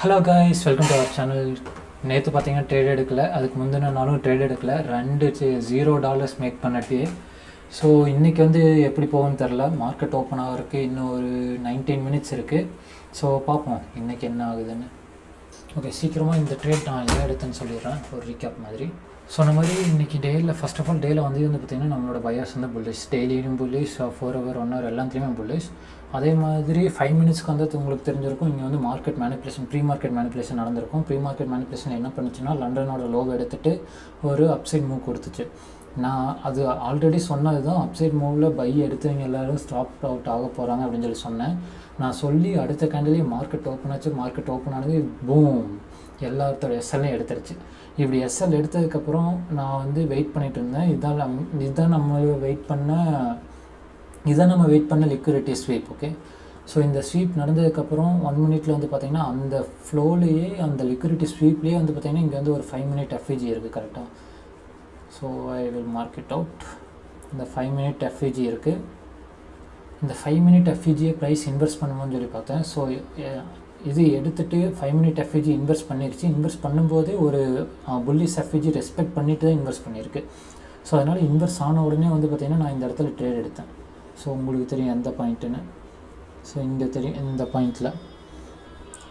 Hello guys, welcome to our channel. நேற்று பார்த்தீங்கன்னா trade எடுக்கல, அதுக்கு முந்தின நாளும் ட்ரேட் எடுக்கல. $0 மேக் பண்ணட்டே. ஸோ இன்றைக்கி வந்து எப்படி போகும்னு தெரில. மார்க்கெட் ஓப்பன் ஆகிறதுக்கு இன்னும் ஒரு 19 மினிட்ஸ் இருக்குது. ஸோ பார்ப்போம் இன்றைக்கி என்ன ஆகுதுன்னு. ஓகே, சீக்கிரமாக இந்த ட்ரேட் நான் எல்லாம் எடுத்தேன்னு சொல்லிடுறேன், ஒரு ரீகேப் மாதிரி. சொன்ன மாதிரி இன்றைக்கி டேயில் ஃபஸ்ட் ஆஃப் ஆல் டேயில் வந்து பார்த்திங்கன்னா நம்மளோட பையர்ஸ் வந்து புல்லிஷ், டெய்லியும் புல்லிஷ், 4 hour 1 hour எல்லாத்துலேயுமே புல்லிஷ். அதே மாதிரி 5 மினிட்ஸ்க்கு வந்து உங்களுக்கு தெரிஞ்சிருக்கும், இங்கே வந்து market manipulation, pre market manipulation நடந்திருக்கும். ப்ரீ மார்க்கெட் மேனிப்புலேஷன் என்ன பண்ணுச்சுன்னா, லண்டனோட லோவை எடுத்துகிட்டு ஒரு அப்சைட் மூவ் கொடுத்துச்சு. நான் அது ஆல்ரெடி சொன்னது தான், அப்சைட் மூவில் பை எடுத்தவங்க எல்லோரும் ஸ்டாப் அவுட் ஆக போகிறாங்க அப்படின்னு சொல்லி சொன்னேன். நான் சொல்லி அடுத்த கேண்டிலே மார்க்கெட் ஓப்பன் ஆச்சு. மார்க்கெட் ஓப்பன் ஆனது பூம், எல்லாத்தோட எஸ்எல்லையும் எடுத்துருச்சு. இப்படி எஸ்எல் எடுத்ததுக்கப்புறம் நான் வந்து வெயிட் பண்ணிகிட்டு இருந்தேன். இதுதான் நம்ம வெயிட் பண்ண லிக்விடிட்டி ஸ்வீப். ஓகே, ஸோ இந்த ஸ்வீப் நடந்ததுக்கப்புறம் 1 மினிட்ல வந்து பார்த்திங்கன்னா அந்த ஃப்ளோலேயே, அந்த லிக்விடிட்டி ஸ்வீப்லேயே வந்து பார்த்திங்கன்னா இங்கே வந்து ஒரு 5 minute FVG இருக்குது கரெக்டாக. So I will mark it out. இந்த 5 minute FVG இருக்குது. இந்த 5 minute FVGயை ப்ரைஸ் இன்வெஸ்ட் பண்ணுவோன்னு சொல்லி பார்த்தேன். ஸோ இது எடுத்துகிட்டு 5 minute FVG இன்வெஸ்ட் பண்ணிருச்சு. இன்வெஸ்ட் பண்ணும்போதே ஒரு புல்லிஷ் FVG ரெஸ்பெக்ட் பண்ணிட்டு தான் இன்வெஸ்ட் பண்ணியிருக்கு. ஸோ அதனால் இன்வெஸ்ட் ஆன உடனே வந்து பார்த்திங்கன்னா நான் இந்த இடத்துல ட்ரேட் எடுத்தேன். ஸோ உங்களுக்கு தெரியும் எந்த பாயிண்ட்டுன்னு. ஸோ இங்கே தெரியும் இந்த பாயிண்டில்.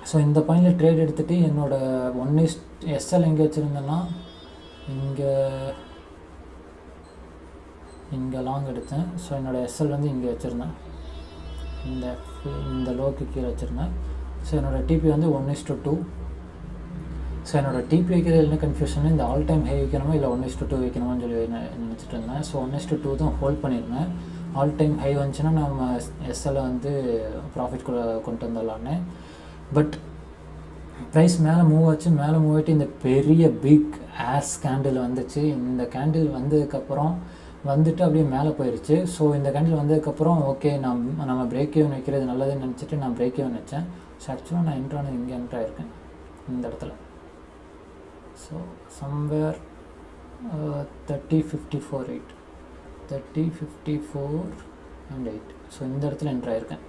ஸோ இந்த பாயிண்டில் ட்ரேட் எடுத்துகிட்டு என்னோடய SL எங்கே வச்சுருந்தேன்னா, இங்கே லாங் எடுத்தேன். ஸோ என்னோடய SL வந்து இங்கே வச்சுருந்தேன், இந்த லோக்கு கீழே வச்சுருந்தேன். ஸோ என்னோடய டிபி வந்து 1:2. ஸோ என்னோடய டிபி வைக்கிறது என்ன கன்ஃபியூஷன், இந்த ஆல் டைம் ஹை வைக்கணுமா இல்லை 1:2 வைக்கணுமான்னு சொல்லி நினச்சிட்டு இருந்தேன். ஸோ 1:2 தான் ஹோல்ட் பண்ணியிருந்தேன். ஆல் டைம் ஹை வந்துச்சுன்னா நம்ம எஸ்எல்லை வந்து ப்ராஃபிட் கொண்டு வந்துடலான்னு. பட் ப்ரைஸ் மேலே மூவ் ஆச்சு. மேலே மூவ் ஆகிட்டு இந்த பெரிய பிக் ஆஸ் கேண்டில் வந்துச்சு. இந்த கேண்டில் வந்ததுக்கப்புறம் வந்துட்டு அப்படியே மேலே போயிடுச்சு. ஸோ இந்த கேண்டில் வந்ததுக்கப்புறம் ஓகே, நம்ம பிரேக் ஈவன் வைக்கிறது நல்லதுன்னு நினச்சிட்டு நான் பிரேக் ஈவன் வச்சேன். ஸோ ஆக்சுவலாக நான் என்ட்ரானது இங்கே என்ட்ராயிருக்கேன் இந்த இடத்துல. So somewhere 30.54.8 30.54.8. ஸோ இந்த இடத்துல என்ட்ராயிருக்கேன்.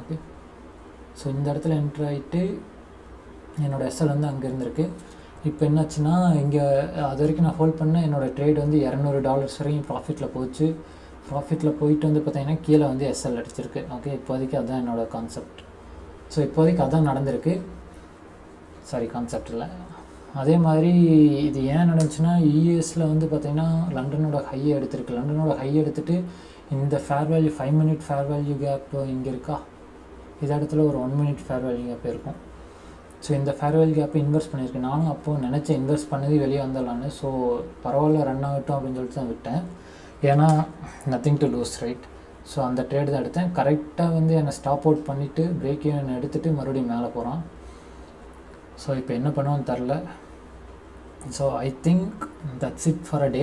ஓகே, ஸோ இந்த இடத்துல என்ட்ராயிட்டு என்னோடய எஸ்எல் வந்து அங்கே இருந்திருக்கு. இப்போ என்னாச்சுன்னா, இங்கே அது வரைக்கும் நான் ஹோல்ட் பண்ணேன். என்னோடய ட்ரேட் வந்து $200 வரைக்கும் ப்ராஃபிட்டில் போச்சு. ப்ராஃபிட்டில் போயிட்டு வந்து பார்த்திங்கன்னா கீழே வந்து எஸ்எல் அடிச்சிருக்கு. ஓகே, இப்போதைக்கு அதுதான் என்னோடய கான்செப்ட். ஸோ இப்போதைக்கு அதான் நடந்திருக்கு. சாரி, கான்செப்ட் இல்லை. அதே மாதிரி இது ஏன் நடந்துச்சுன்னா, யூஎஸில் வந்து பார்த்திங்கன்னா லண்டனோட ஹையை எடுத்துருக்கு. லண்டனோட ஹையை எடுத்துகிட்டு இந்த fair value 5 minute fair value gap இங்கே இருக்கா, இந்த இடத்துல ஒரு 1 minute ஃபேர் வேல்யூ கேப் இருக்கும். ஸோ இந்த ஃபேர் வேல்யூ கேப்பை இன்வெஸ்ட் பண்ணியிருக்கேன். நானும் அப்போது நினச்சேன் இன்வெஸ்ட் பண்ணது வெளியே வந்துடலான்னு. ஸோ பரவாயில்ல, ரன் ஆகட்டும் அப்படின்னு சொல்லிட்டு தான் விட்டேன். ஏன்னா nothing to lose, right. So அந்த ட்ரேட் தான் எடுத்தேன். கரெக்டாக வந்து என்னை ஸ்டாப் அவுட் பண்ணிவிட்டு பிரேக் ஈவன் எடுத்துகிட்டு மறுபடியும் மேலே போகிறான். ஸோ இப்போ என்ன பண்ணுவோன்னு தெரில. So I think that's it for a day.